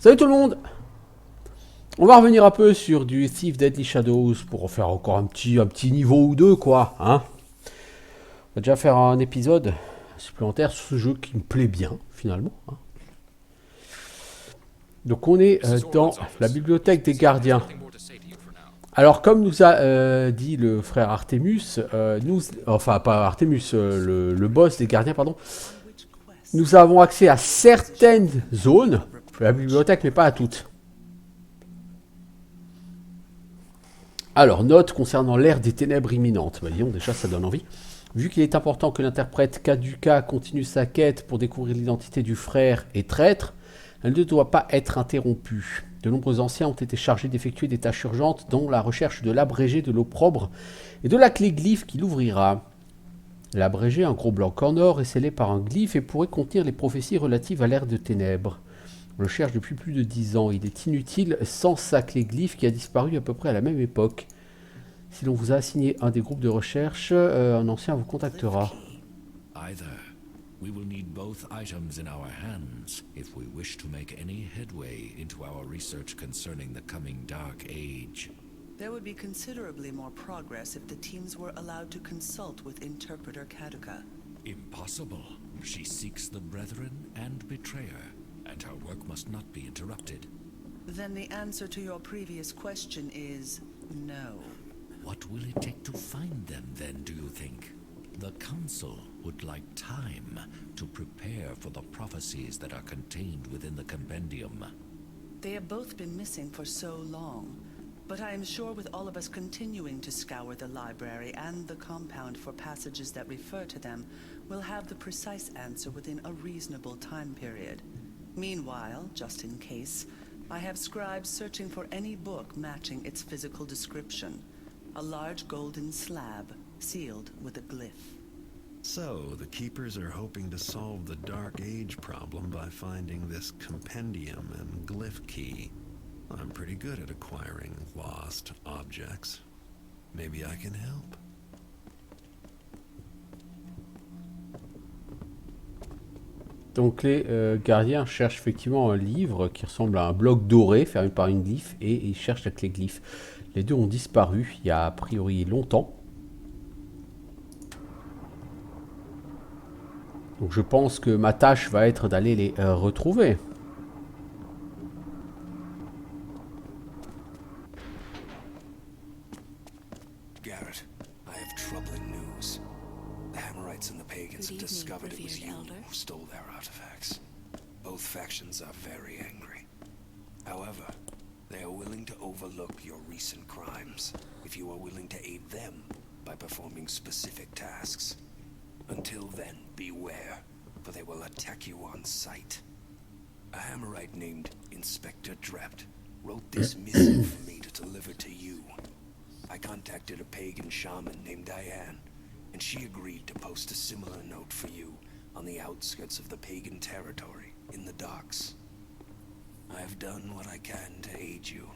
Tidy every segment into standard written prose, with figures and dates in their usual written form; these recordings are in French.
Salut tout le monde. On va revenir un peu sur du Thief Deadly Shadows pour en faire encore un petit niveau ou deux quoi. Hein. On va déjà faire un épisode supplémentaire sur ce jeu qui me plaît bien finalement. Hein. Donc on est dans la bibliothèque des gardiens. Alors comme nous a dit le frère Artemus, enfin pas Artemus, le boss des gardiens pardon, nous avons accès à certaines zones de la bibliothèque mais pas à toutes. Alors, note concernant l'ère des ténèbres imminentes. Bah, disons, déjà, ça donne envie. Vu qu'il est important que l'interprète Kaduka continue sa quête pour découvrir l'identité du frère et traître, elle ne doit pas être interrompue. De nombreux anciens ont été chargés d'effectuer des tâches urgentes, dont la recherche de l'abrégé de l'opprobre et de la clé glyphe qui l'ouvrira. L'abrégé, un gros bloc en or, est scellé par un glyphe et pourrait contenir les prophéties relatives à l'ère de ténèbres. On le cherche depuis plus de 10 ans. Il est inutile sans sa clé glyphe qui a disparu à peu près à la même époque. Si l'on vous a assigné un des groupes de recherche, un ancien vous contactera. We will need both items in our hands if we wish to make any headway into our research concerning the coming Dark Age. There would be considerably more progress if the teams were allowed to consult with Interpreter Kaduka. Impossible. She seeks the Brethren and Betrayer, and her work must not be interrupted. Then the answer to your previous question is no. What will it take to find them then, do you think? The Council would like time to prepare for the prophecies that are contained within the compendium. They have both been missing for so long, but I am sure with all of us continuing to scour the library and the compound for passages that refer to them, we'll have the precise answer within a reasonable time period. Meanwhile, just in case, I have scribes searching for any book matching its physical description. A large golden slab, sealed with a glyph. So, the Keepers are hoping to solve the Dark Age problem by finding this compendium and glyph key. I'm pretty good at acquiring lost objects. Maybe I can help. Donc les gardiens cherchent effectivement un livre qui ressemble à un bloc doré fermé par une glyphe et ils cherchent la clé glyphe. Les deux ont disparu il y a priori longtemps. Donc je pense que ma tâche va être d'aller les retrouver. Garrett, I have troubling news. The Hammerites and the Pagans have discovered it was you who stole their artifacts. Both factions are very angry. However, they are willing to overlook your recent crimes if you are willing to aid them by performing specific tasks. Until then, beware, for they will attack you on sight. A Hammerite named Inspector Drept wrote this missive for me to deliver to you. I contacted a pagan shaman named Diane, and she agreed to post a similar note for you on the outskirts of the pagan territory in the docks. I have done what I can to aid you.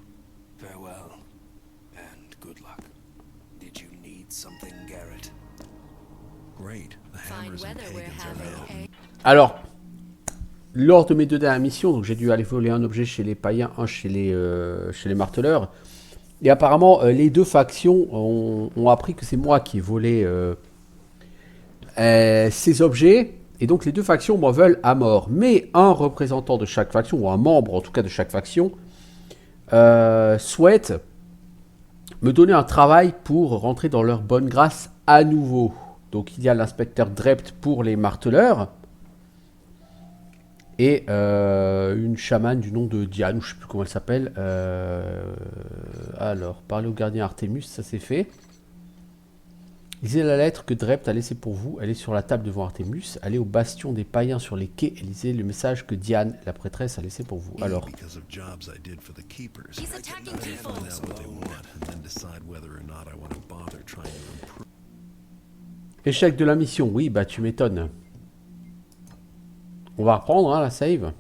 Farewell, and good luck. Did you need something, Garrett? Great. The Hammers and Pagans are now. Alors, lors de mes deux dernières missions, donc j'ai dû aller voler un objet chez les païens, un chez les marteleurs. Et apparemment, les deux factions ont appris que c'est moi qui ai volé ces objets. Et donc les deux factions m'en veulent à mort. Mais un représentant de chaque faction, ou un membre en tout cas de chaque faction, souhaite me donner un travail pour rentrer dans leur bonne grâce à nouveau. Donc il y a l'inspecteur Drept pour les marteleurs. Et une chamane du nom de Diane, je ne sais plus comment elle s'appelle. Alors, parler au gardien Artemus, ça c'est fait. Lisez la lettre que Drept a laissée pour vous. Elle est sur la table devant Artemus. Allez au bastion des païens sur les quais et lisez le message que Diane, la prêtresse, a laissé pour vous. Alors. Échec de la mission. Oui, bah tu m'étonnes. On va reprendre hein, la save.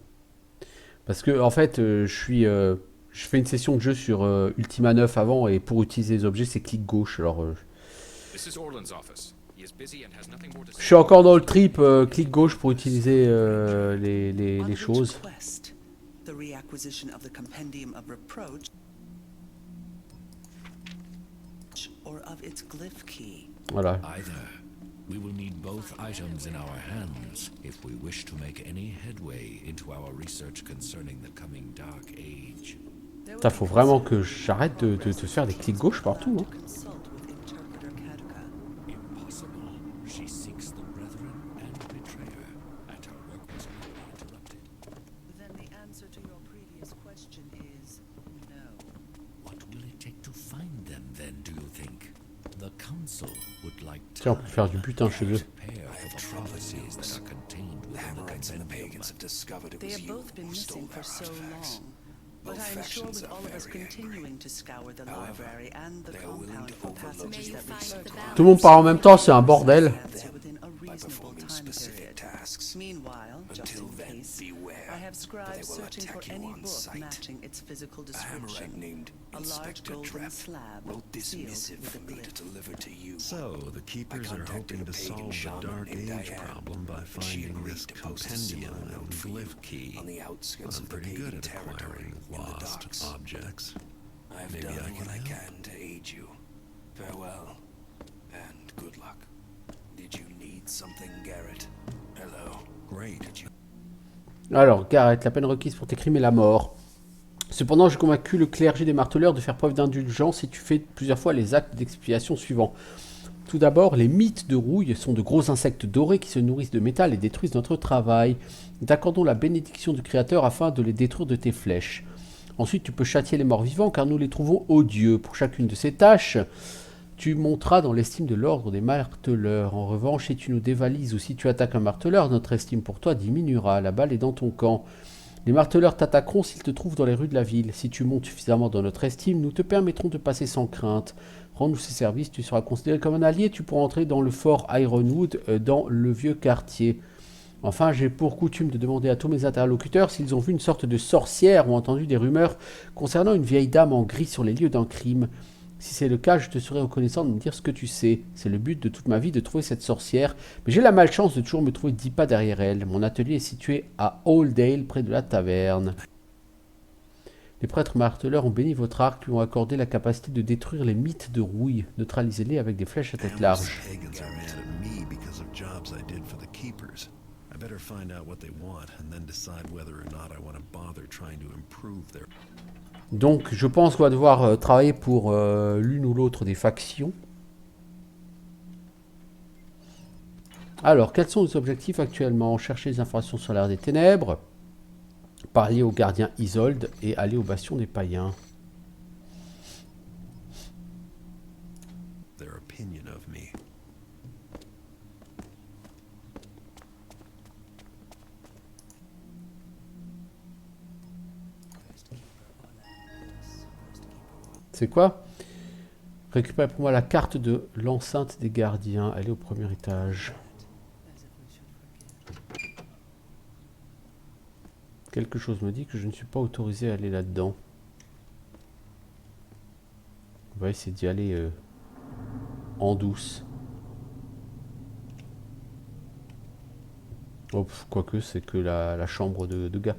Parce que en fait, je fais une session de jeu sur Ultima 9 avant et pour utiliser les objets, c'est clic gauche. Alors, je suis encore dans le trip clic gauche pour utiliser les choses. the reacquisition of the Compendium of Reproach, or of its glyph key. Voilà. Either. We will need both items in our hands if we wish to make any headway into our research concerning the coming Dark Age. Putain, faut vraiment que j'arrête de te faire des clics gauche partout. Hein. Impossible. She seeks the brethren and betrayer, and her work was not interrupted. Then the answer to your previous question is no. What will it take to find them then, do you think? The council would like Tiens, on peut faire du butin chez eux. prepare for the prophecies that are contained The within the Hammerites and the compendium. pagans have discovered it They was have you both been who stole missing their for so artifacts. long. But Both I am sure factions with are all of us very angry. continuing to scour the However, library and the they are willing compound to for overlook passages you that refer to Tout le monde parle en même temps, c'est un bordel. answer within a by reasonable performing time specific period. tasks. Meanwhile, just Until in then, case, beware, I have for they scribes will searching for attack you any on book sight. matching its physical A Hammerite description. named A large Inspector golden Trap slab wrote this sealed missive with for a me to glyph. deliver to you. So, the Keepers are contacted hoping a to pagan solve the shaman Dark named Age Diane, problem by and she finding agreed this to post a compendium similar note and for you glyph key. on the outskirts I'm of the pretty good pagan at territory acquiring in the lost docks. objects. I've Maybe done I what can I help. can to aid you. Farewell, and good luck. Did you need something, Garrett? Hello. Great. Did you Alors, Garrett, la peine requise pour tes crimes est la mort. Cependant, j'ai convaincu le clergé des marteleurs de faire preuve d'indulgence si tu fais plusieurs fois les actes d'expiation suivants. Tout d'abord, les mythes de rouille sont de gros insectes dorés qui se nourrissent de métal et détruisent notre travail. Nous t'accordons la bénédiction du Créateur afin de les détruire de tes flèches. Ensuite, tu peux châtier les morts vivants car nous les trouvons odieux. Pour chacune de ces tâches, tu monteras dans l'estime de l'ordre des marteleurs. En revanche, si tu nous dévalises ou si tu attaques un marteleur, notre estime pour toi diminuera. La balle est dans ton camp. Les marteleurs t'attaqueront s'ils te trouvent dans les rues de la ville. Si tu montes suffisamment dans notre estime, nous te permettrons de passer sans crainte. Rends-nous ces services, tu seras considéré comme un allié. Tu pourras entrer dans le fort Ironwood, dans le vieux quartier. Enfin, j'ai pour coutume de demander à tous mes interlocuteurs s'ils ont vu une sorte de sorcière ou entendu des rumeurs concernant une vieille dame en gris sur les lieux d'un crime. Si c'est le cas, je te serai reconnaissant de me dire ce que tu sais. C'est le but de toute ma vie de trouver cette sorcière, mais j'ai la malchance de toujours me trouver 10 pas derrière elle. Mon atelier est situé à Oldale, près de la taverne. Les prêtres marteleurs ont béni votre arc, lui ont accordé la capacité de détruire les mythes de rouille. Neutralisez-les avec des flèches à tête large. Pagans are mad at me because of jobs I did for the Keepers. I better find out what they want and then decide whether or not I want to bother trying to improve their... Donc, je pense qu'on va devoir travailler pour l'une ou l'autre des factions. Alors, quels sont nos objectifs actuellement? Chercher les informations sur l'ère des ténèbres, parler au gardien Isolde et aller au bastion des païens. their opinion of me. C'est quoi? Récupère pour moi la carte de l'enceinte des gardiens. Elle est au premier étage. Quelque chose me dit que je ne suis pas autorisé à aller là-dedans. On va essayer d'y aller en douce. Oh, quoique, c'est que la chambre de gars.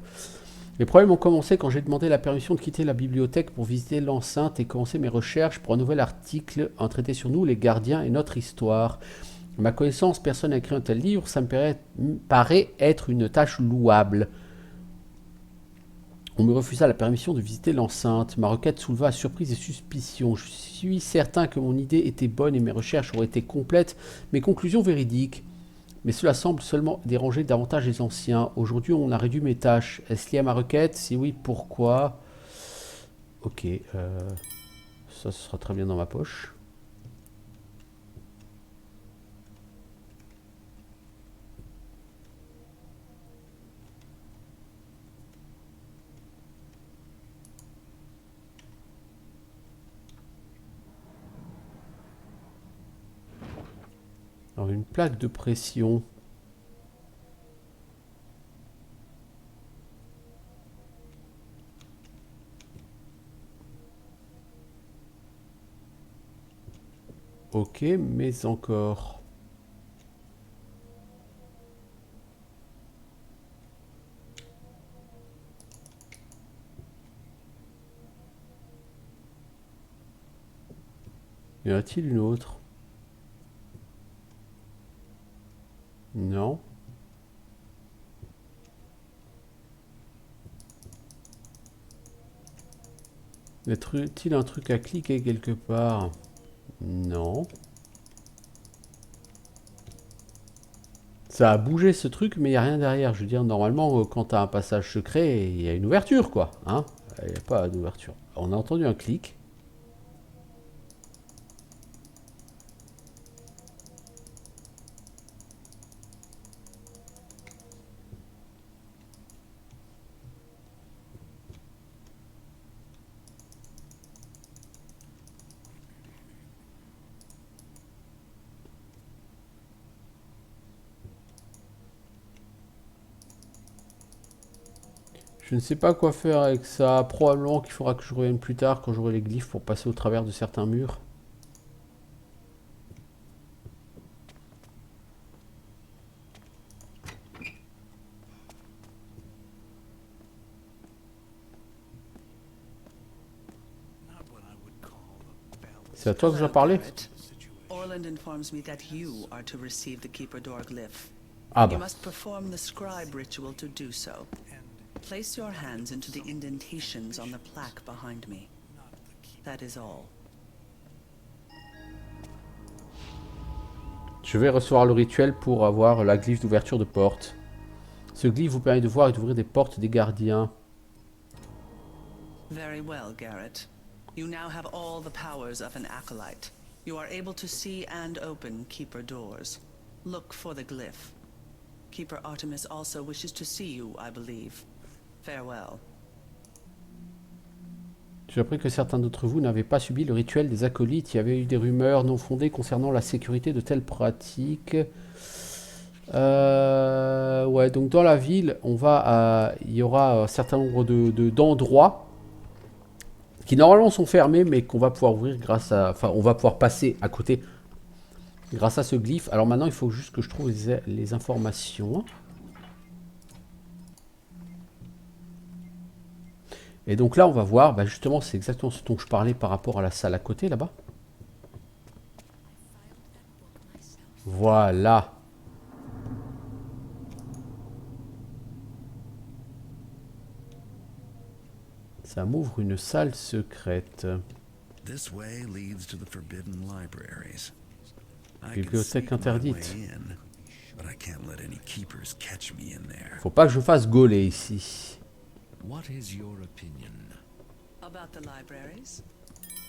Les problèmes ont commencé quand j'ai demandé la permission de quitter la bibliothèque pour visiter l'enceinte et commencer mes recherches pour un nouvel article, un traité sur nous, les gardiens et notre histoire. À ma connaissance, personne n'a écrit un tel livre, ça me paraît être une tâche louable. On me refusa la permission de visiter l'enceinte. Ma requête souleva surprise et suspicion. Je suis certain que mon idée était bonne et mes recherches auraient été complètes, mes conclusions véridiques. Mais cela semble seulement déranger davantage les anciens. Aujourd'hui, on a réduit mes tâches. Est-ce lié à ma requête? Si oui, pourquoi? Ok, ça ce sera très bien dans ma poche. Alors, une plaque de pression. Ok, mais encore. Y en a-t-il une autre? Non. Y a-t-il un truc à cliquer quelque part? Non. Ça a bougé ce truc, mais il n'y a rien derrière. Je veux dire, normalement, quand tu as un passage secret, il y a une ouverture, quoi. Hein? Il n'y a pas d'ouverture. On a entendu un clic. Je ne sais pas quoi faire avec ça. Probablement qu'il faudra que je revienne plus tard quand j'aurai les glyphes pour passer au travers de certains murs. C'est à toi que je dois parler? Orland informs me that you are to receive the Keeper Door glyph. Ah You bah. must perform the scribe ritual to do so. Place your hands into the indentations on the plaque behind me. That is all. Je vais recevoir le rituel pour avoir la glyphe d'ouverture de porte. Ce glyphe vous permet de voir et d'ouvrir des portes des gardiens. Very well, Garrett. You now have all the powers of an acolyte. You are able to see and open Keeper doors. Look for the glyph. Keeper Artemis also wishes to see you, I believe. Farewell. J'ai appris que certains d'entre vous n'avaient pas subi le rituel des acolytes. Il y avait eu des rumeurs non fondées concernant la sécurité de telles pratiques. Ouais, donc dans la ville, il y aura un certain nombre d'endroits qui normalement sont fermés, mais qu'on va pouvoir ouvrir grâce à... Enfin, on va pouvoir passer à côté grâce à ce glyphe. Alors maintenant, il faut juste que je trouve les informations. Et donc là, on va voir, bah justement, c'est exactement ce dont je parlais par rapport à la salle à côté, là-bas. Voilà. Ça m'ouvre une salle secrète. This way leads to the forbidden libraries. Bibliothèque interdite. But I can't let any keepers catch me in there. Faut pas que je fasse gauler ici. What is your opinion? About the libraries?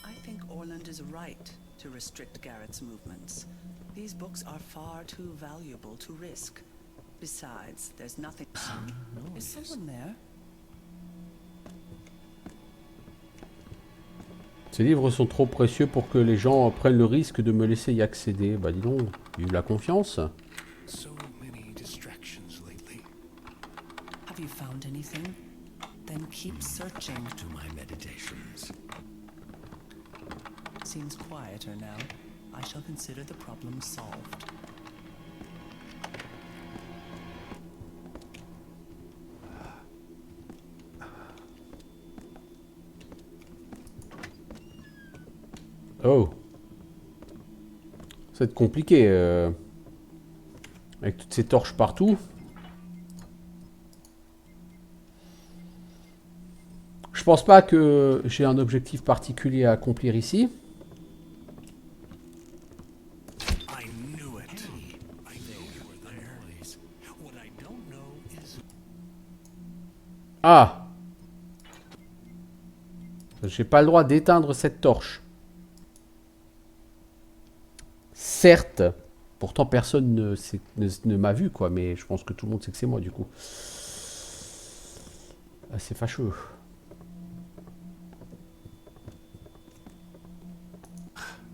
I think Orland is right to restrict Garrett's movements. These books are far too valuable to risk. Besides, there's nothing... Is someone there? Ces livres sont trop précieux pour que les gens prennent le risque de me laisser y accéder. Bah dis donc, vive la confiance. So many distractions lately. Have you found anything? Then keep searching. To my meditations. Seems quieter now. I shall consider the problem solved. Oh. Ça va être compliqué. Avec toutes ces torches partout. Je pense pas que j'ai un objectif particulier à accomplir ici. I knew it. I know you were there. What I don't know is... Ah! J'ai pas le droit d'éteindre cette torche. Certes, pourtant personne ne m'a vu, quoi, mais je pense que tout le monde sait que c'est moi, du coup. Ah, c'est fâcheux.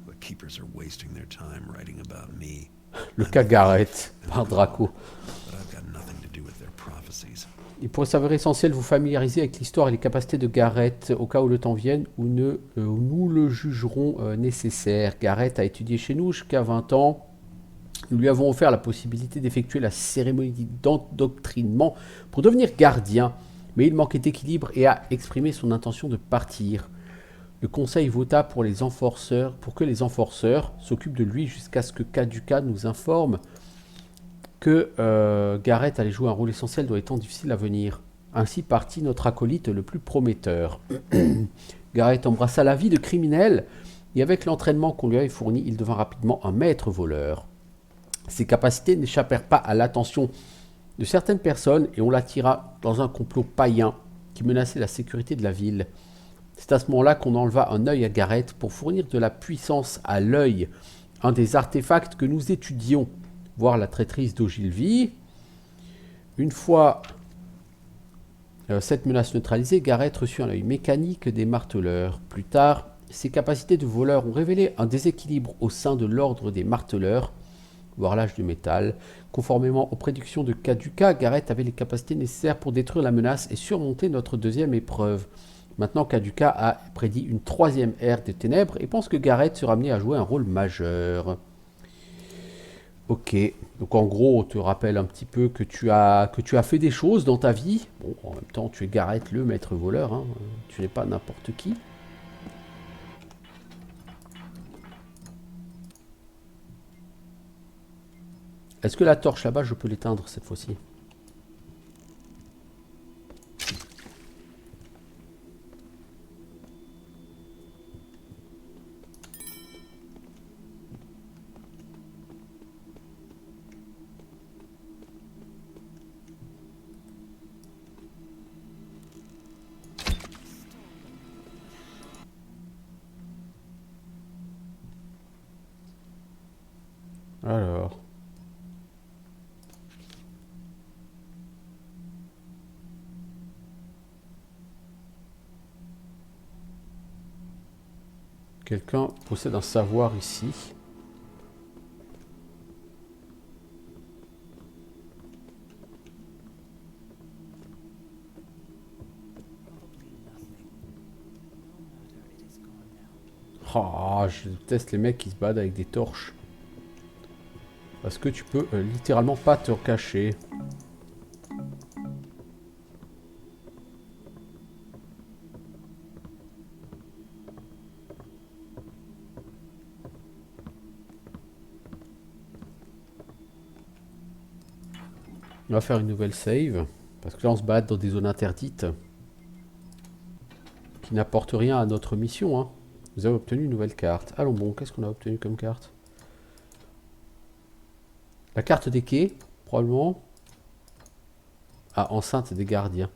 The keepers are wasting their time writing about me. Le cas Garrett, par Draco. But I've got nothing to do with their prophecies. Il pourrait s'avérer essentiel de vous familiariser avec l'histoire et les capacités de Garrett au cas où le temps vienne où nous le jugerons nécessaire. Garrett a étudié chez nous jusqu'à 20 ans. Nous lui avons offert la possibilité d'effectuer la cérémonie d'endoctrinement pour devenir gardien, mais il manquait d'équilibre et a exprimé son intention de partir. Le conseil vota pour que les enforceurs s'occupent de lui jusqu'à ce que Kaduka nous informe que Gareth allait jouer un rôle essentiel dans les temps difficiles à venir. Ainsi partit notre acolyte le plus prometteur. Gareth embrassa la vie de criminel et avec l'entraînement qu'on lui avait fourni, il devint rapidement un maître voleur. Ses capacités n'échappèrent pas à l'attention de certaines personnes et on l'attira dans un complot païen qui menaçait la sécurité de la ville. C'est à ce moment-là qu'on enleva un œil à Gareth pour fournir de la puissance à l'œil, un des artefacts que nous étudions, voir la traîtrise d'Ogilvy. Une fois cette menace neutralisée, Gareth reçut un œil mécanique des marteleurs. Plus tard, ses capacités de voleur ont révélé un déséquilibre au sein de l'ordre des marteleurs, voire l'âge du métal. Conformément aux prédictions de Kaduka, Gareth avait les capacités nécessaires pour détruire la menace et surmonter notre deuxième épreuve. Maintenant, Kaduka a prédit une troisième ère des ténèbres et pense que Gareth sera amené à jouer un rôle majeur. Ok, donc en gros, on te rappelle un petit peu que tu as fait des choses dans ta vie. Bon, en même temps, tu es Gareth, le maître voleur, hein. Tu n'es pas n'importe qui. Est-ce que la torche là-bas, je peux l'éteindre cette fois-ci ? Alors. Quelqu'un possède un savoir ici. Ah, je déteste les mecs qui se battent avec des torches. Parce que tu peux littéralement pas te cacher. On va faire une nouvelle save. Parce que là on se bat dans des zones interdites. Qui n'apportent rien à notre mission, hein. Vous avez obtenu une nouvelle carte. Allons bon, qu'est-ce qu'on a obtenu comme carte? La carte des quais, probablement. Ah, enceinte des gardiens.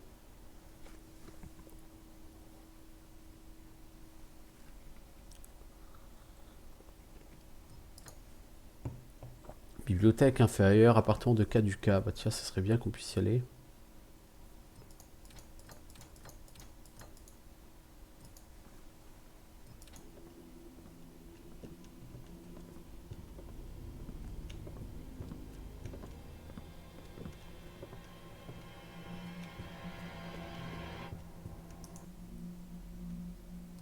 Bibliothèque inférieure, appartement de Kaduka. Bah tiens, ça serait bien qu'on puisse y aller.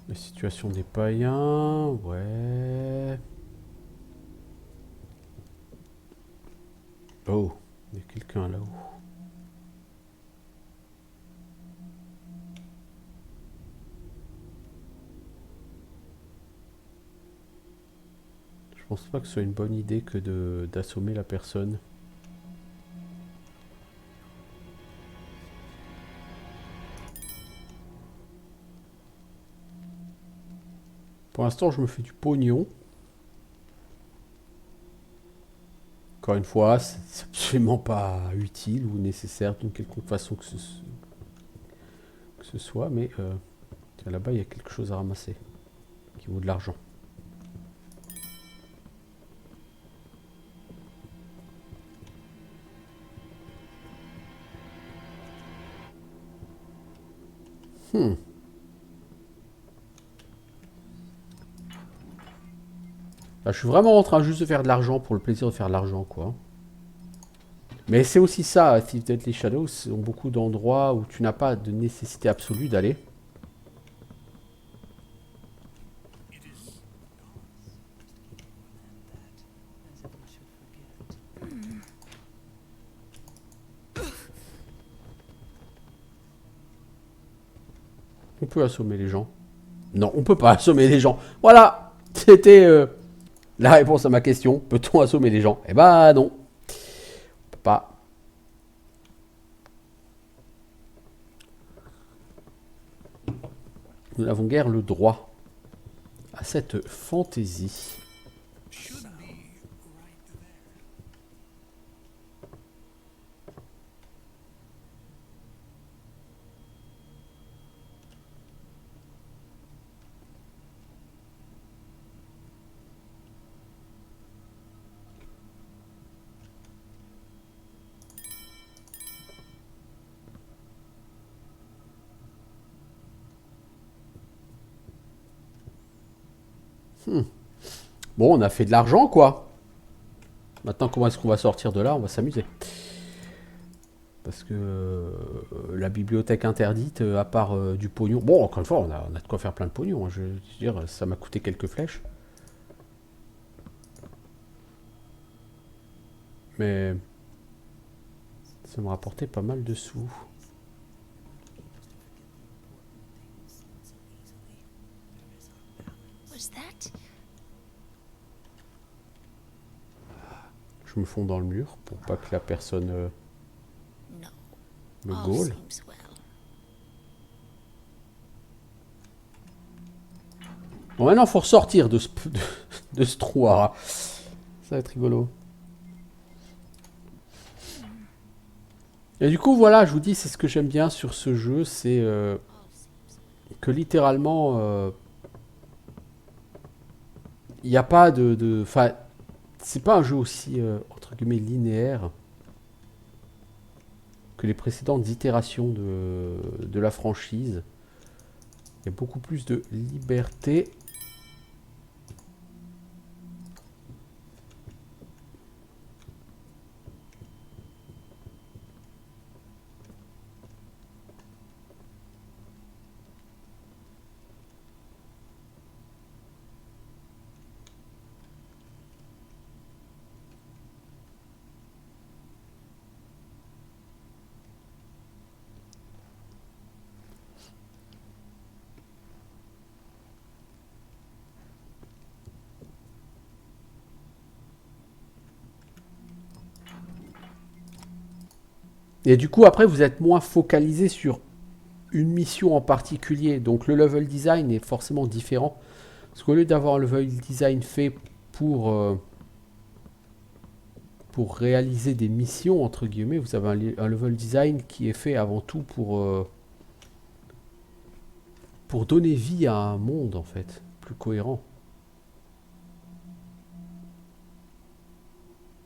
La situation des païens, ouais. Oh, il y a quelqu'un là-haut. Je pense pas que ce soit une bonne idée que d'assommer la personne. Pour l'instant, je me fais du pognon. Encore une fois, c'est absolument pas utile ou nécessaire d'une quelconque façon que ce soit, mais là-bas, il y a quelque chose à ramasser qui vaut de l'argent. Là, je suis vraiment en train juste de faire de l'argent pour le plaisir de faire de l'argent, quoi. Mais c'est aussi ça, Thief Deadly Shadows, ont beaucoup d'endroits où tu n'as pas de nécessité absolue d'aller. On peut assommer les gens. Non, on peut pas assommer les gens. Voilà, c'était la réponse à ma question. Peut-on assommer les gens? Eh ben non. On peut pas. Nous n'avons guère le droit à cette fantaisie. Bon, on a fait de l'argent, quoi. Maintenant, comment est-ce qu'on va sortir de là? On va s'amuser. Parce que la bibliothèque interdite, à part du pognon... Bon, encore une fois, on a de quoi faire plein de pognon. Hein, je veux dire, ça m'a coûté quelques flèches. Mais... ça me rapportait pas mal de sous. Je me fonds dans le mur pour pas que la personne me gaule. Bon, maintenant, il faut ressortir de ce trou. Ça va être rigolo. Et du coup, voilà, je vous dis, c'est ce que j'aime bien sur ce jeu, c'est que littéralement, il n'y a pas de... Enfin, c'est pas un jeu aussi, entre guillemets, linéaire que les précédentes itérations de la franchise. Il y a beaucoup plus de liberté. Et du coup, après, vous êtes moins focalisé sur une mission en particulier. Donc, le level design est forcément différent. Parce qu'au lieu d'avoir un level design fait pour réaliser des missions, entre guillemets, vous avez un level design qui est fait avant tout pour donner vie à un monde, en fait, plus cohérent.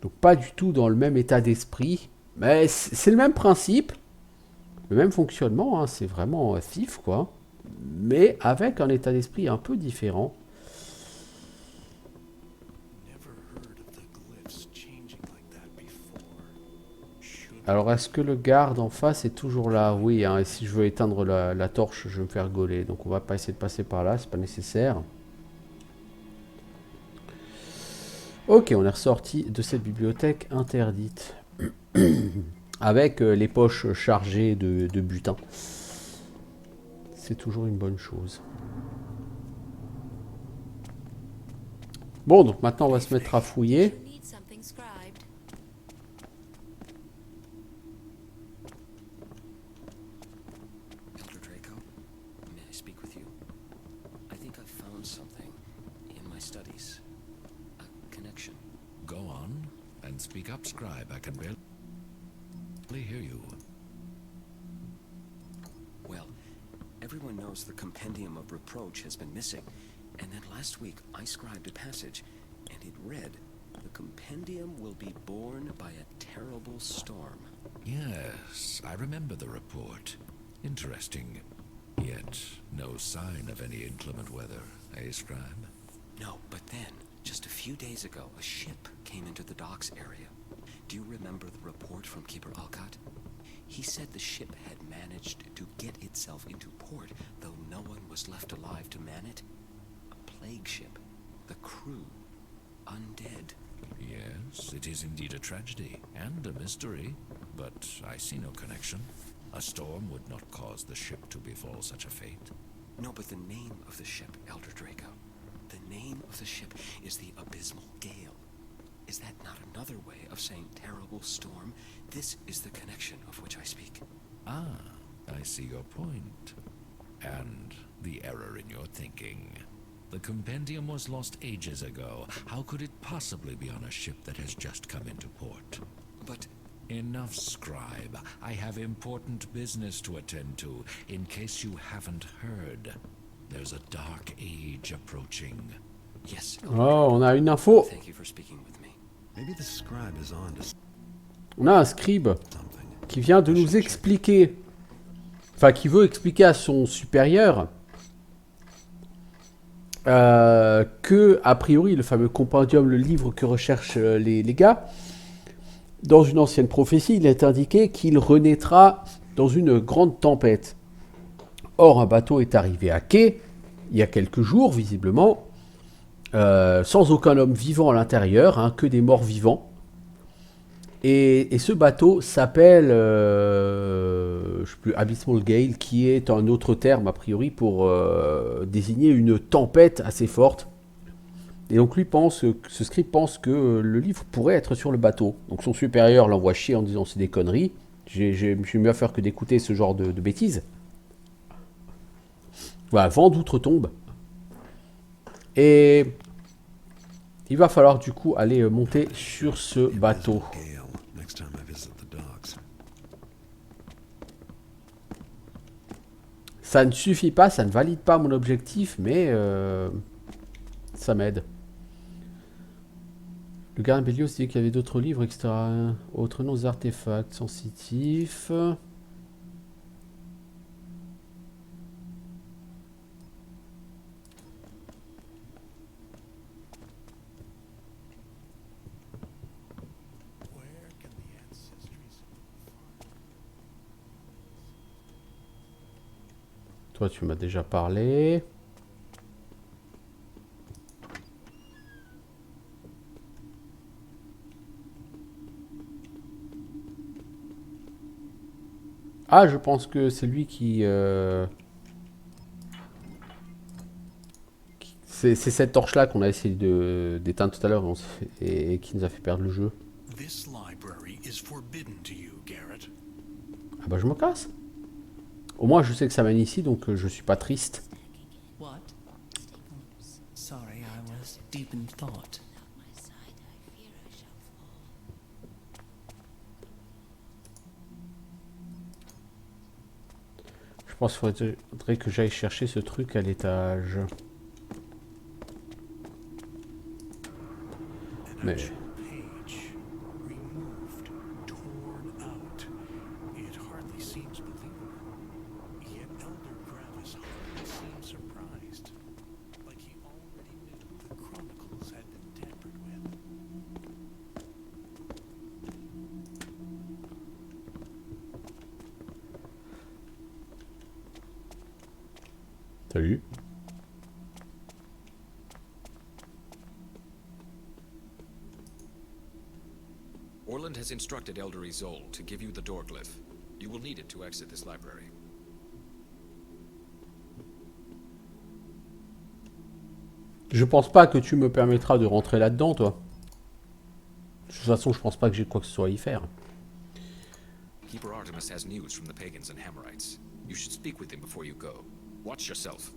Donc, pas du tout dans le même état d'esprit. Mais c'est le même principe, le même fonctionnement, hein, c'est vraiment Thief, quoi. Mais avec un état d'esprit un peu différent. Alors, est-ce que le garde en face est toujours là? Oui, hein, et si je veux éteindre la torche, je vais me faire gauler. Donc, on va pas essayer de passer par là, c'est pas nécessaire. Ok, on est ressorti de cette bibliothèque interdite. Avec les poches chargées de butin. C'est toujours une bonne chose. Bon, donc maintenant on va se mettre à fouiller. Go on and speak up, scribe. I can barely hear you. Well, everyone knows the Compendium of Reproach has been missing, and then last week I scribed a passage, and it read, "The Compendium will be borne by a terrible storm." Yes, I remember the report. Interesting. Yet, no sign of any inclement weather, eh, scribe? No, but then, just a few days ago, a ship came into the docks area. Do you remember the report from Keeper Alcott? He said the ship had managed to get itself into port, though no one was left alive to man it. A plague ship. The crew, undead. Yes, it is indeed a tragedy, and a mystery, but I see no connection. A storm would not cause the ship to befall such a fate. No, but the name of the ship, Elder Draco. The name of the ship is the Abysmal Gale. Is that not another way of saying terrible storm? This is the connection of which I speak. Ah, I see your point. And the error in your thinking. The compendium was lost ages ago. How could it possibly be on a ship that has just come into port? But Enough, scribe. I have important business to attend to. In case you haven't heard, there's a dark age approaching. yes, Oh, on a une info. thank you for speaking with me. Maybe the scribe is on to On a un scribe something. qui vient de nous expliquer, enfin qui veut expliquer à son supérieur que, a priori, le fameux compendium, le livre que recherchent les gars, dans une ancienne prophétie, il est indiqué qu'il renaîtra dans une grande tempête. Or, un bateau est arrivé à quai, il y a quelques jours, visiblement, sans aucun homme vivant à l'intérieur, hein, que des morts vivants. Et ce bateau s'appelle je sais plus, Abysmal Gale, qui est un autre terme, a priori, pour désigner une tempête assez forte. Et donc lui pense, ce scribe pense que le livre pourrait être sur le bateau. Donc son supérieur l'envoie chier en disant c'est des conneries. J'ai mieux à faire que d'écouter ce genre de bêtises. Voilà, vent d'outre-tombe. Et il va falloir du coup aller monter sur ce bateau. Gale, next time I visit the docks. Ça ne suffit pas, ça ne valide pas mon objectif, mais ça m'aide. Le gardien Bélios disait qu'il y avait d'autres livres, etc. Autres noms artefacts sensitifs. Toi, tu m'as déjà parlé. Ah, je pense que c'est lui qui... C'est cette torche-là qu'on a essayé d'éteindre tout à l'heure et qui nous a fait perdre le jeu. This library is forbidden to you, Garrett. Ah bah je me casse. Au moins je sais que ça mène ici, donc je suis pas triste. What? Sorry, I was deep in thought. Je pense qu'il faudrait que j'aille chercher ce truc à l'étage. Mais... Page removed, torn out. It hardly seems believable. Yet Elder Gravis hardly seems surprised, like he already knew the chronicles had been tampered with. Salut. Orland has instructed Elder Isolde to give you the door glyph. You will need it to exit this library. Je pense pas que tu me permettras de rentrer là-dedans, toi. De toute façon, je pense pas que j'ai quoi que ce soit à y faire. Keeper Artemis has news from the pagans and Hammerites. You should speak with him before you go. Watch yourself.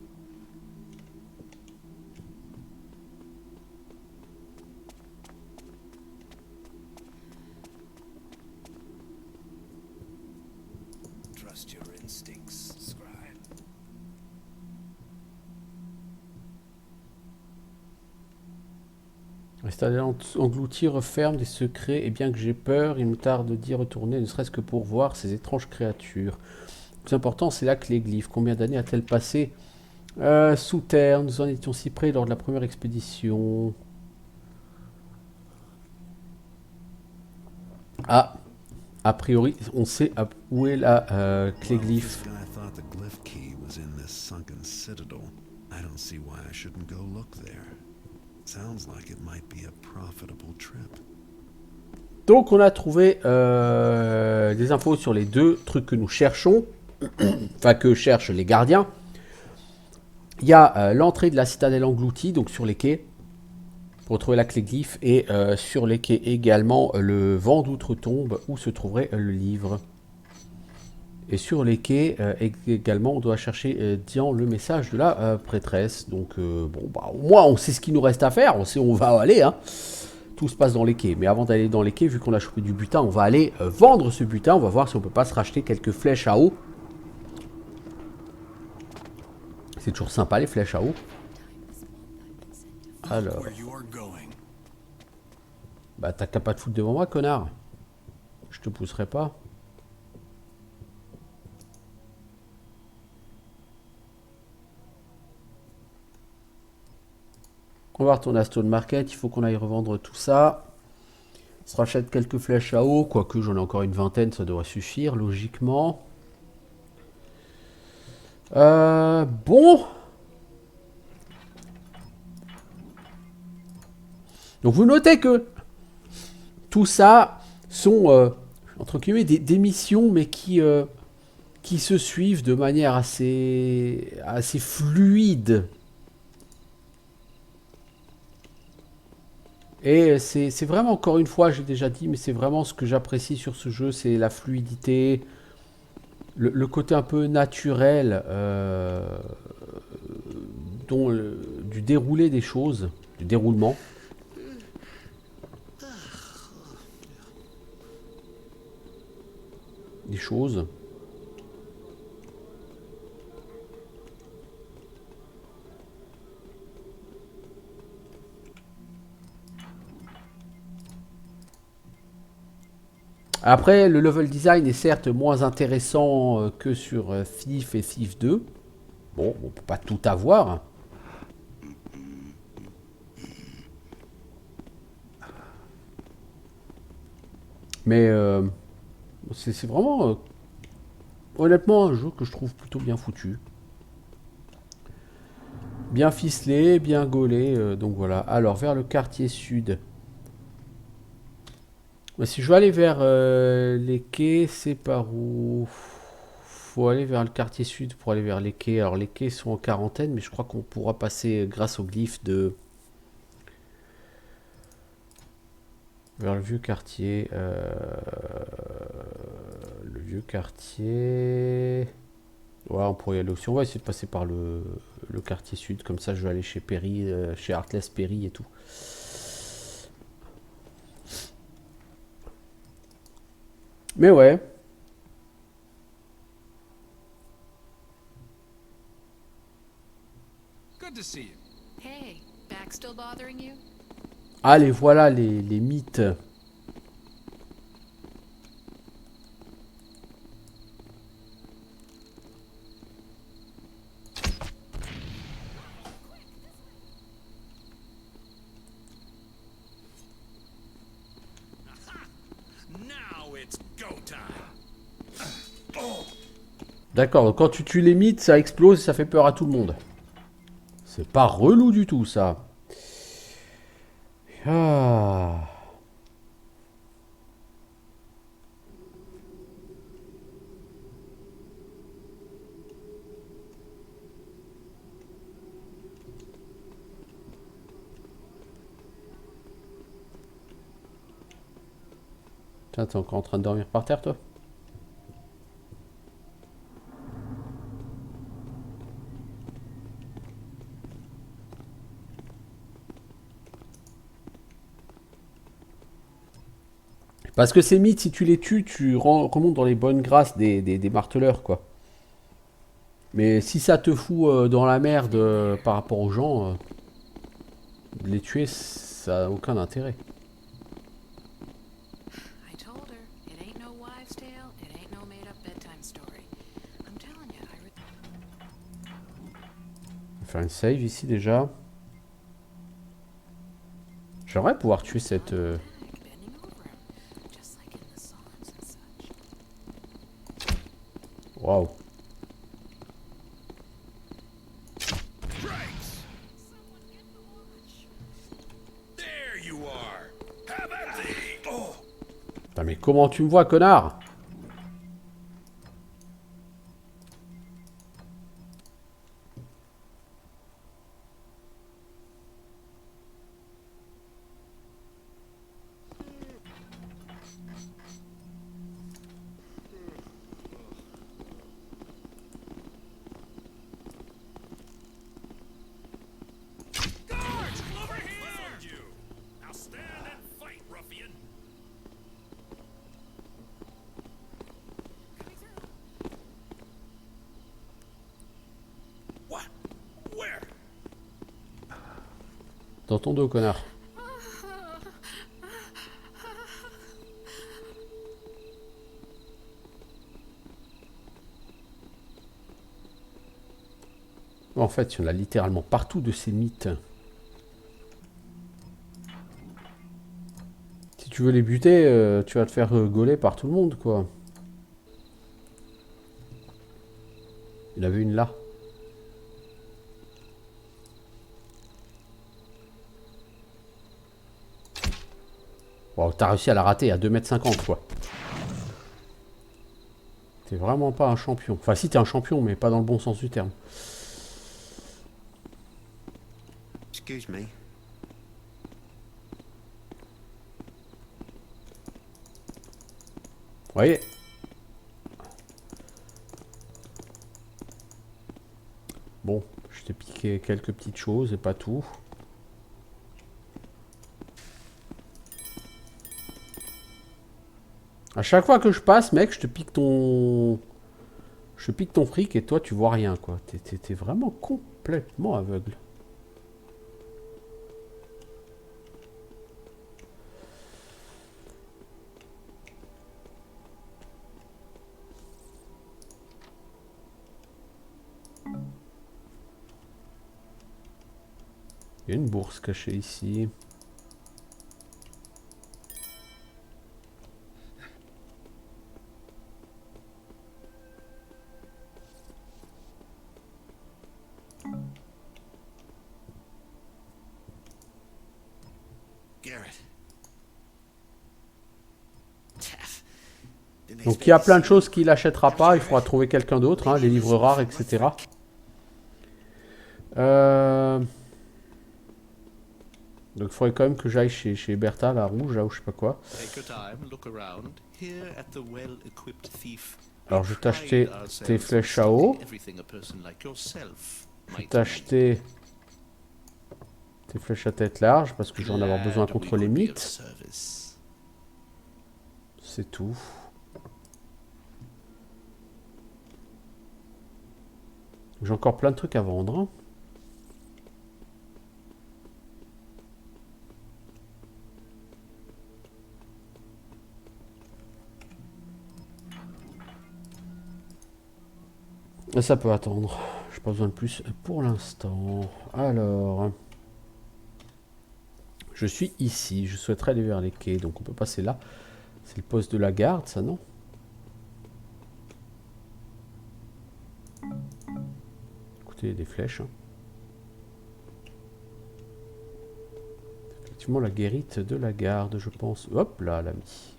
Trust your instincts, scribe. Rester allé engloutir referme des secrets, et bien que j'ai peur, il me tarde d'y retourner, ne serait-ce que pour voir ces étranges créatures. Le plus important, c'est là que les glyphes. Combien d'années a-t-elle passé sous terre? Nous en étions si près lors de la première expédition. Ah, a priori, on sait où est la clé Well, glyphe. this guy thought the glyph key was in this sunken citadel. I don't see why I shouldn't go look there. Sounds like it might be a profitable trip. Donc on a trouvé des infos sur les deux trucs que nous cherchons, enfin que cherchent les gardiens. il y a l'entrée de la citadelle engloutie, donc sur les quais, pour retrouver la clé glyphe, et sur les quais également le vent d'outre-tombe, où se trouverait le livre. Et sur les quais, également, on doit chercher Dian, le message de la prêtresse. Donc, bon, bah, au moins, on sait ce qu'il nous reste à faire, on sait où on va aller, hein. Tout se passe dans les quais. Mais avant d'aller dans les quais, vu qu'on a chopé du butin, on va aller vendre ce butin. On va voir si on peut pas se racheter quelques flèches à eau. C'est toujours sympa, les flèches à eau. Alors... Bah, t'as qu'à pas te foutre devant moi, connard. Je te pousserai pas. On va retourner à Stone Market, il faut qu'on aille revendre tout ça. On se rachète quelques flèches à eau, quoique j'en ai encore une vingtaine, ça devrait suffire, logiquement. Bon. Donc vous notez que tout ça sont, entre guillemets, des missions, mais qui se suivent de manière assez fluide. Et c'est vraiment, encore une fois, j'ai déjà dit, mais c'est vraiment ce que j'apprécie sur ce jeu, c'est la fluidité, le côté un peu naturel du déroulé des choses, du déroulement. Des choses. Après, le level design est certes moins intéressant que sur Thief et Thief 2. Bon, on peut pas tout avoir. Mais c'est vraiment, honnêtement, un jeu que je trouve plutôt bien foutu. Bien ficelé, bien gaulé. Donc voilà. Alors, vers le quartier sud. Si je veux aller vers les quais, c'est par où? Faut aller vers le quartier sud pour aller vers les quais. Alors les quais sont en quarantaine, mais je crois qu'on pourra passer grâce au glyphe de... vers le vieux quartier. Le vieux quartier... Ouais, on pourrait y aller aussi. On va essayer de passer par le quartier sud. Comme ça, je vais aller chez Perry, chez Heartless Perry et tout. Mais ouais. Hey, back still bothering you? Allez, voilà les mythes. D'accord, donc quand tu tues les mythes, ça explose et ça fait peur à tout le monde. C'est pas relou du tout, ça. Ah. Tiens, t'es encore en train de dormir par terre, toi? Parce que ces mythes, si tu les tues, tu remontes dans les bonnes grâces des marteleurs, quoi. Mais si ça te fout dans la merde par rapport aux gens, de les tuer, ça n'a aucun intérêt. On va faire une save ici déjà. J'aimerais pouvoir tuer cette... Waouh. Putain, mais comment tu me vois, connard? Dans ton dos, connard. En fait, il y en a littéralement partout de ces mythes. Si tu veux les buter, tu vas te faire gauler par tout le monde, quoi. Il y en avait une là. Wow, t'as réussi à la rater à 2,50 m, quoi. T'es vraiment pas un champion. Enfin, si, t'es un champion, mais pas dans le bon sens du terme. Excuse me. Voyez. Bon, je t'ai piqué quelques petites choses et pas tout. À chaque fois que je passe, mec, je te pique ton... Je te pique ton fric et toi, tu vois rien, quoi. T'es vraiment complètement aveugle. Il y a une bourse cachée ici. Donc il y a plein de choses qu'il n'achètera pas, il faudra trouver quelqu'un d'autre, hein, les livres rares, etc. Donc il faudrait quand même que j'aille chez Bertha, la rouge, là, ou je sais pas quoi. Alors je vais t'acheter tes flèches à eau. Je vais t'acheter tes flèches à tête large, parce que je vais en avoir besoin contre les mythes. C'est tout. J'ai encore plein de trucs à vendre. Hein. Et ça peut attendre. J'ai pas besoin de plus pour l'instant. Alors, je suis ici. Je souhaiterais aller vers les quais, donc on peut passer là. C'est le poste de la garde, ça, non? Écoutez, des flèches. Hein. Effectivement, la guérite de la garde, je pense. Hop là, l'ami.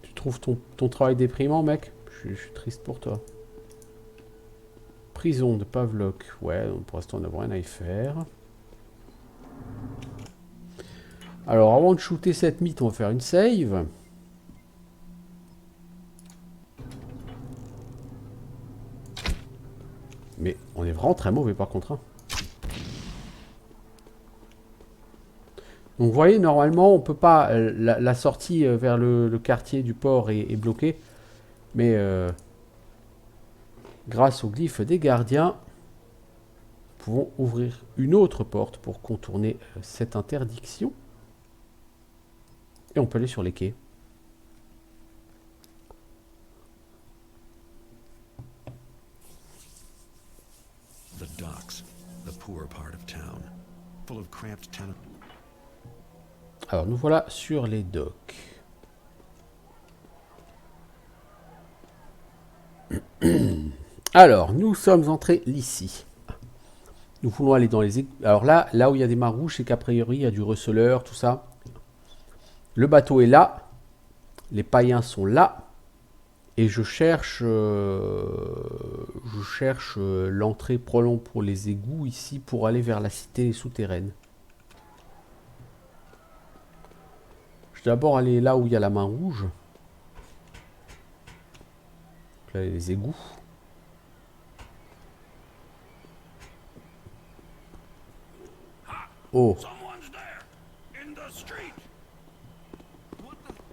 Tu trouves ton travail déprimant, mec? Je suis triste pour toi. Prison de Pavlok. Ouais, pour l'instant, on n'a rien à y faire. Alors, avant de shooter cette mythe, on va faire une save. Mais on est vraiment très mauvais par contre. Hein. Donc vous voyez, normalement, on peut pas... la sortie vers le quartier du port est bloquée. Mais grâce au glyphe des gardiens, nous pouvons ouvrir une autre porte pour contourner cette interdiction. Et on peut aller sur les quais. The docks, the poor part of town, full of cramped tenants. Alors nous voilà sur les docks. Alors nous sommes entrés ici. Nous voulons aller dans les égouts. Alors là où il y a des mares rouges, c'est qu'a priori il y a du receleur, tout ça. Le bateau est là. Les païens sont là. Et je cherche l'entrée probablement pour les égouts ici pour aller vers la cité souterraine. Je vais d'abord aller là où il y a la main rouge. Donc là, les égouts. Oh.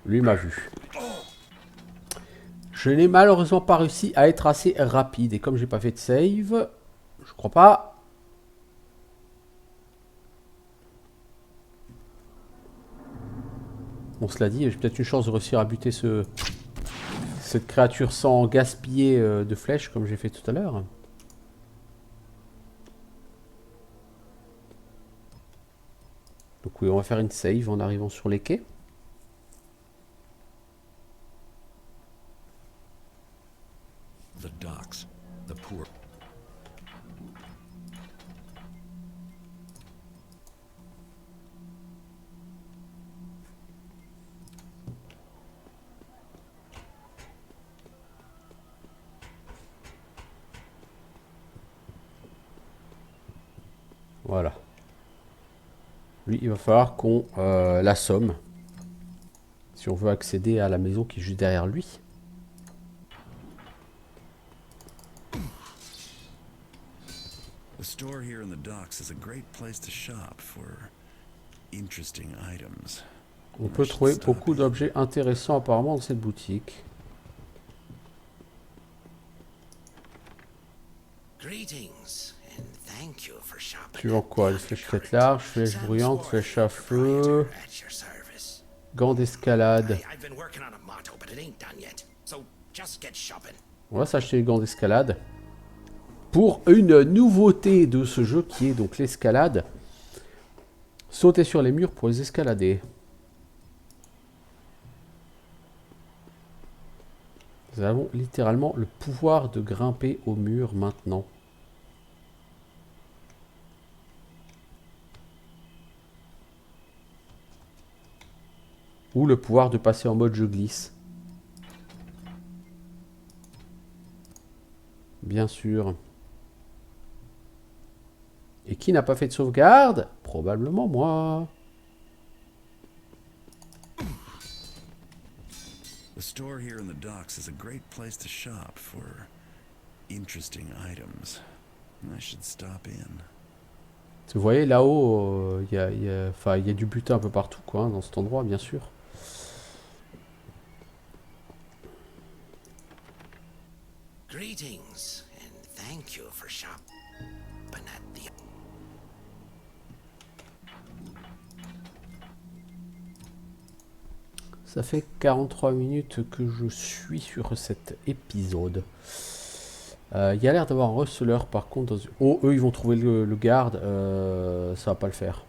Lui m'a vu. Je n'ai malheureusement pas réussi à être assez rapide. Et comme j'ai pas fait de save, je crois pas. Bon, cela dit, j'ai peut-être une chance de réussir à buter cette créature sans gaspiller de flèches comme j'ai fait tout à l'heure. Donc oui, on va faire une save en arrivant sur les quais. The docks, the poor. Voilà. Lui, il va falloir qu'on l'assomme. Si on veut accéder à la maison qui est juste derrière lui. The store here in the docks is a great place to shop for interesting items. On peut trouver beaucoup d'objets intéressants apparemment dans cette boutique. Greetings and thank you for shopping. Tu vends quoi? Des flèches tête large, flèches bruyantes, flèches à feu, At your service. gants d'escalade. I've been working on a motto, but it ain't done yet. So just get shopping. On va s'acheter les gants d'escalade. Pour une nouveauté de ce jeu qui est donc l'escalade. Sauter sur les murs pour les escalader. Nous avons littéralement le pouvoir de grimper au mur maintenant. Ou le pouvoir de passer en mode je glisse. Bien sûr. Et qui n'a pas fait de sauvegarde? Probablement moi. The store here in the docks is a great place to shop for interesting items. I should stop in. Vous voyez là-haut, il y a du butin un peu partout quoi, hein, dans cet endroit bien sûr. Greetings and thank you for shopping at the. Ça fait 43 minutes que je suis sur cet épisode. Il y a l'air d'avoir un receleur par contre. Oh, eux ils vont trouver le garde. Ça va pas le faire.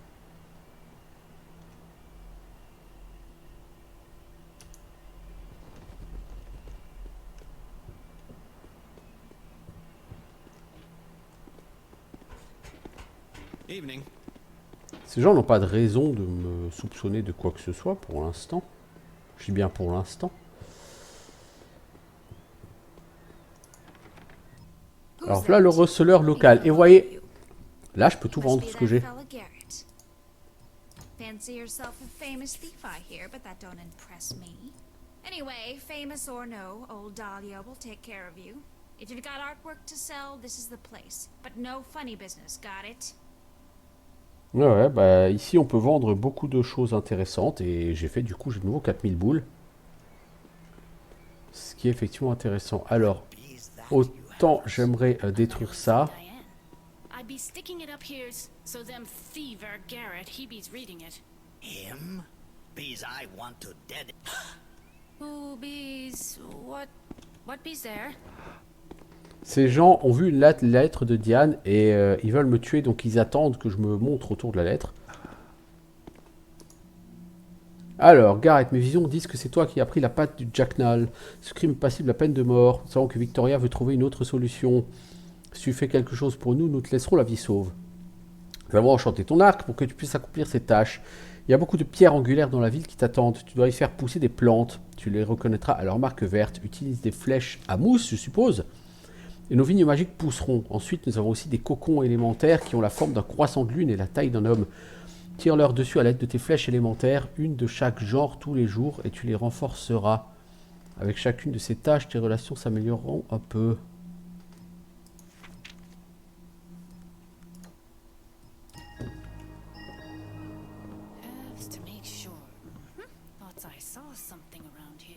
Evening. Ces gens n'ont pas de raison de me soupçonner de quoi que ce soit pour l'instant. Je dis bien pour l'instant. Alors là, le receleur local. Et vous voyez, là, je peux tout vendre ce que j'ai. Fancy yourself a famous thief, I hear, but that don't impress me. Anyway, famous or no, old Dahlia will take care of you. If you've got artwork to sell, this is the place. But no funny business, got it? Ouais, bah ici on peut vendre beaucoup de choses intéressantes et j'ai fait du coup, j'ai de nouveau 4000 boules. Ce qui est effectivement intéressant. Alors, autant j'aimerais détruire ça. I'd be sticking it up here so them thiever Garrett, he be's reading it. Him? Bees I want to dead. Who be's what be's there? Ces gens ont vu une lettre de Diane et ils veulent me tuer, donc ils attendent que je me montre autour de la lettre. Alors, Garrett, mes visions disent que c'est toi qui as pris la patte du Jacknall. Ce crime est passible la peine de mort. Nous savons que Victoria veut trouver une autre solution. Si tu fais quelque chose pour nous, nous te laisserons la vie sauve. Nous avons enchanté ton arc pour que tu puisses accomplir ces tâches. Il y a beaucoup de pierres angulaires dans la ville qui t'attendent. Tu dois y faire pousser des plantes. Tu les reconnaîtras à leur marque verte. Utilise des flèches à mousse, je suppose. Et nos vignes magiques pousseront. Ensuite, nous avons aussi des cocons élémentaires qui ont la forme d'un croissant de lune et la taille d'un homme. Tire-leur dessus à l'aide de tes flèches élémentaires, une de chaque genre tous les jours, et tu les renforceras. Avec chacune de ces tâches, tes relations s'amélioreront un peu. Just to make sure. Thought I saw something around here.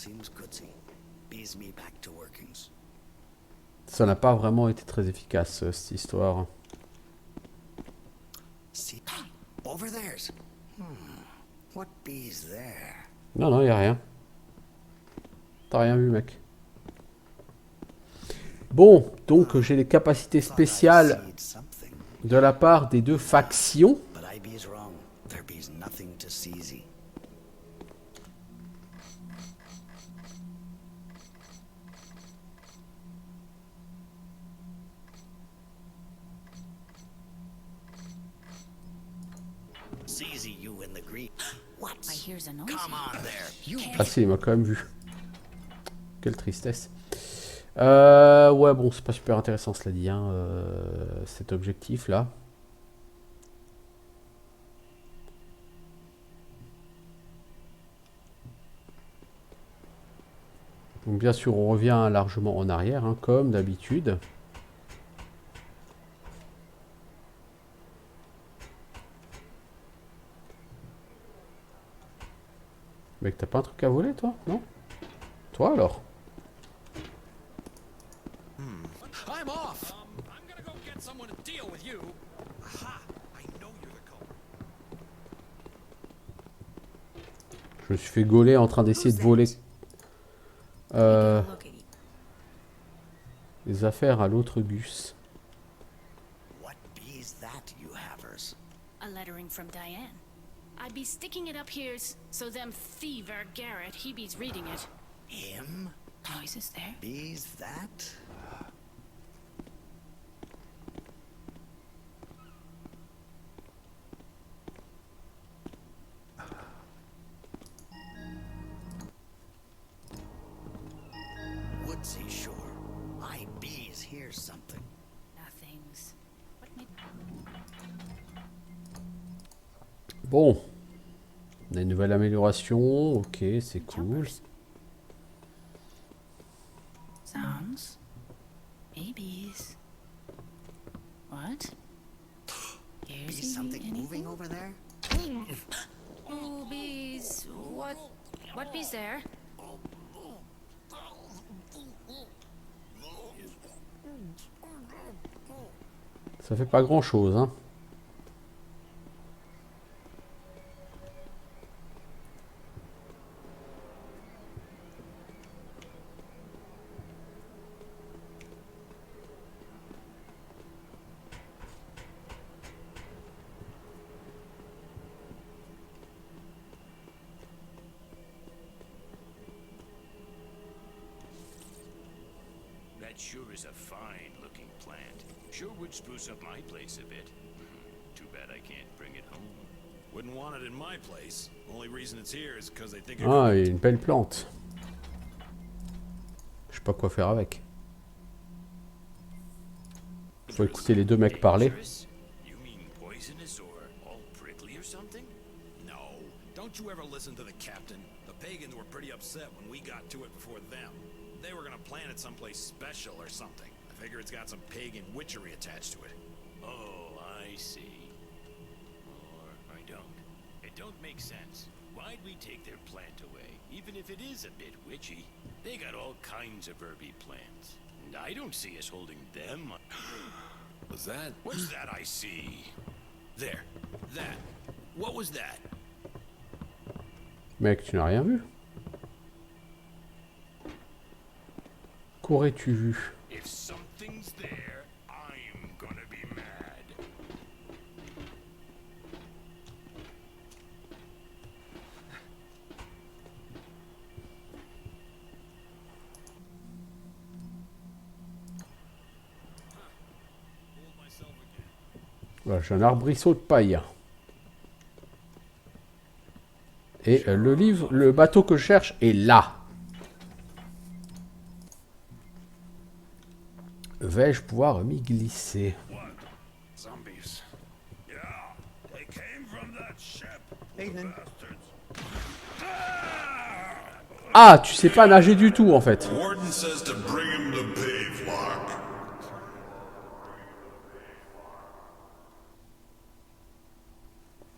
seems goodsy. Bees me back to workings. Ça n'a pas vraiment été très efficace, cette histoire. See, over there's. What bees there? Non, non, y a rien. T'as rien vu, mec. Bon, donc j'ai les capacités spéciales de la part des deux factions. But IB's wrong. There be's nothing to seize. Seize you in the green. What? I hears a noise. Come on there. You Ah si, il m'a quand même vu. Quelle tristesse. Ouais, bon, c'est pas super intéressant, cela dit, hein, cet objectif-là. Donc bien sûr, on revient largement en arrière, hein, comme d'habitude. Mec, t'as pas un truc à voler, toi? Non? Toi, alors? I'm off. I'm gonna go get someone to deal with you. Aha! I know you're the culprit. Je me suis fait gauler en train d'essayer de voler les affaires à l'autre Gus. What bees that, you havers? A lettering from Diane. I'd be sticking it up here so them thiever Garrett, he be's reading it. Him? Noises there? Bees that? Woodsy shore. My bees hear something. Nothing's. What made... Bon. On a une nouvelle amélioration. Ok, c'est cool. Sounds. Babies. What? Here's Bees something moving over there? Oh, bees. What bees there? Ça fait pas grand chose, hein. That sure is a fine-looking plant. Sure would spruce up my place a bit. Too bad I can't bring it home. Wouldn't want it in my place. Only reason it's here is because they think Ah, il y a une belle plante. Je sais pas quoi faire avec. Faut écouter les deux mecs parler. You mean poisonous or all prickly or something? No. Don't you ever listen to the captain? The pagans were pretty upset when we got to it before them. They were gonna plant it someplace special or something. I figure it's got some pagan witchery attached to it. Oh, I see. Or I don't. It don't make sense. Why'd we take their plant away, even if it is a bit witchy? They got all kinds of herby plants. And I don't see us holding them. Was that? What's that I see? There. That. What was that? Mec, tu n'as rien vu? Qu'aurais-tu vu? If something's there, I'm gonna be mad. Voilà, j'ai un arbrisseau de paille. Et le livre, le bateau que je cherche est là. Vais-je pouvoir m'y glisser? Zombies. Yeah, they came from that ship. Ethan. Ah, tu sais pas nager du tout en fait. Warden says to bring him to Pavelock.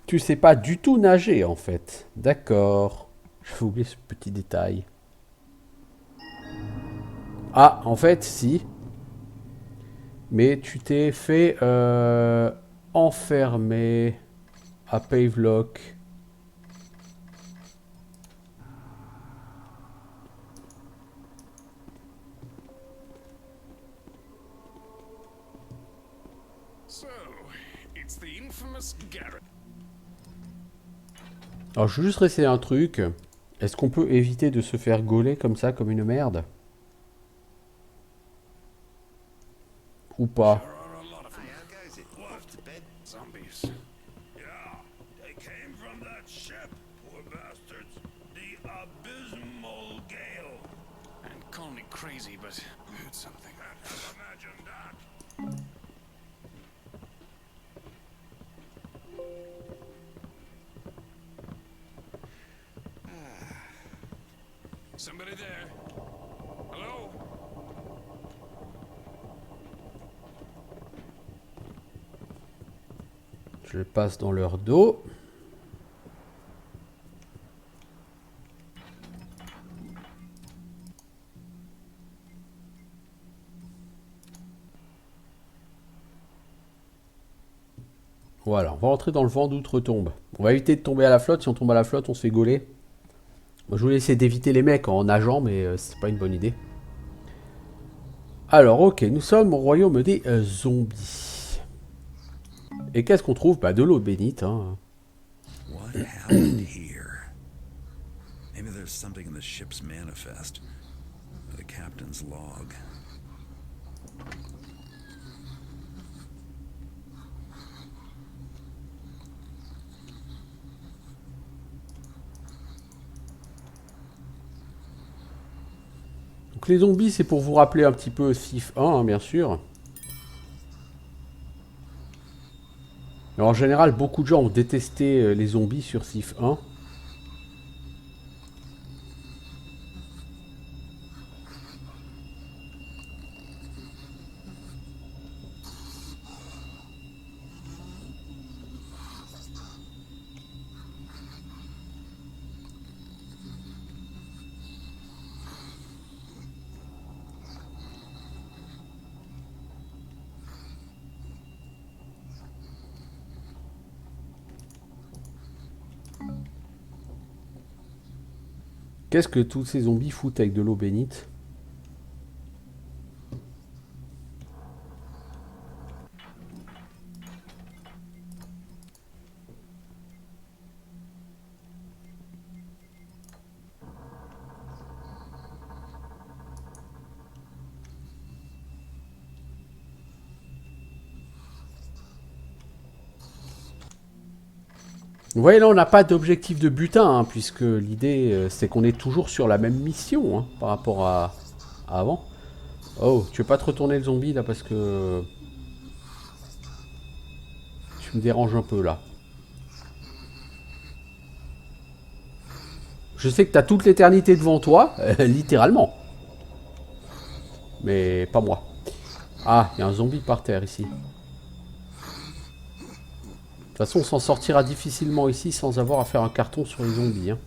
Tu sais pas du tout nager en fait. D'accord. Je vais oublier ce petit détail. Ah, en fait, si. Mais tu t'es fait enfermer à Pavelock. So, it's the infamous Garrett. Alors, je veux juste essayer un truc. Est-ce qu'on peut éviter de se faire gauler comme ça, comme une merde? Ou pas? Zombies. Yeah, they came from that ship, poor bastards. The Abysmal Gale. And call me crazy, but I heard something. Can't have imagined that. Somebody there? Hello? Je passe dans leur dos. Voilà, on va rentrer dans le vent d'outre-tombe. On va éviter de tomber à la flotte. Si on tombe à la flotte, on se fait gauler. Moi, je voulais essayer d'éviter les mecs en nageant, mais c'est pas une bonne idée. Alors, ok, nous sommes au royaume des zombies. Et qu'est-ce qu'on trouve? Bah, de l'eau bénite, hein. What happened here? Maybe there's something in the ship's manifest, or the captain's log. Donc les zombies, c'est pour vous rappeler un petit peu Thief 1, hein, bien sûr. Alors, en général, beaucoup de gens ont détesté les zombies sur Thief 1. Qu'est-ce que tous ces zombies foutent avec de l'eau bénite? Vous voyez, là, on n'a pas d'objectif de butin, hein, puisque l'idée, c'est qu'on est toujours sur la même mission, hein, par rapport à avant. Oh, tu veux pas te retourner le zombie, là, parce que... Tu me déranges un peu, là. Je sais que t'as toute l'éternité devant toi, littéralement. Mais pas moi. Ah, il y a un zombie par terre, ici. De toute façon, on s'en sortira difficilement ici sans avoir à faire un carton sur les zombies. Hein.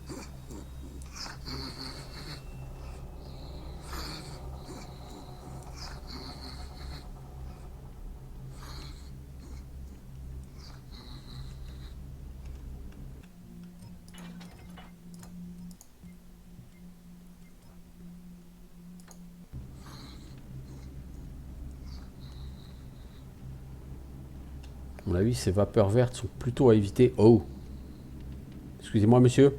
À mon avis, ces vapeurs vertes sont plutôt à éviter. Oh! Excusez-moi, monsieur.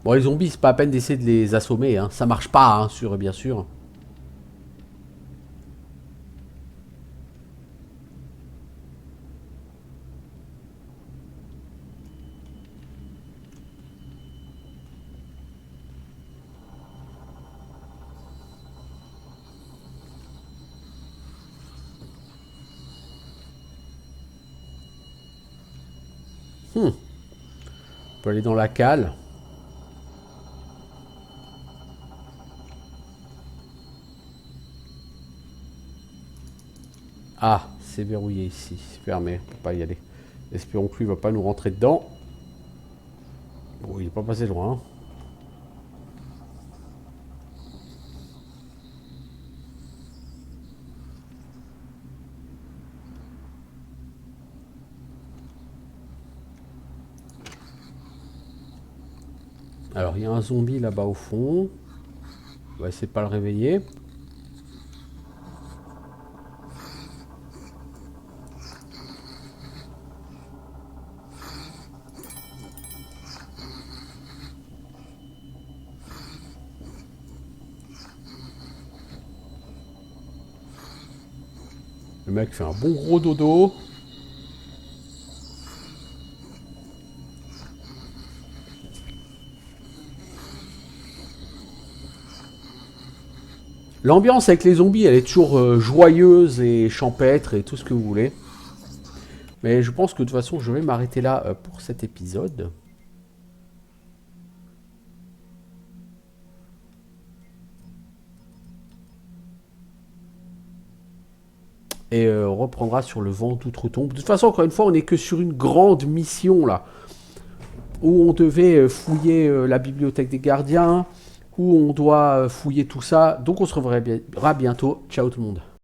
Bon, les zombies, c'est pas à peine d'essayer de les assommer. Hein. Ça marche pas, hein, bien sûr. On peut aller dans la cale. Ah, c'est verrouillé ici, c'est fermé, on peut pas y aller. Espérons que lui va pas nous rentrer dedans. Bon, il est pas passé loin. Alors, il y a un zombie là-bas au fond. On va essayer de pas le réveiller. Le mec fait un bon gros dodo. L'ambiance avec les zombies, elle est toujours joyeuse et champêtre et tout ce que vous voulez. Mais je pense que de toute façon, je vais m'arrêter là pour cet épisode. Et on reprendra sur le vent d'outre-tombe. De toute façon, encore une fois, on n'est que sur une grande mission là. Où on devait fouiller la bibliothèque des gardiens. Où on doit fouiller tout ça. Donc on se reverra bientôt. Ciao tout le monde.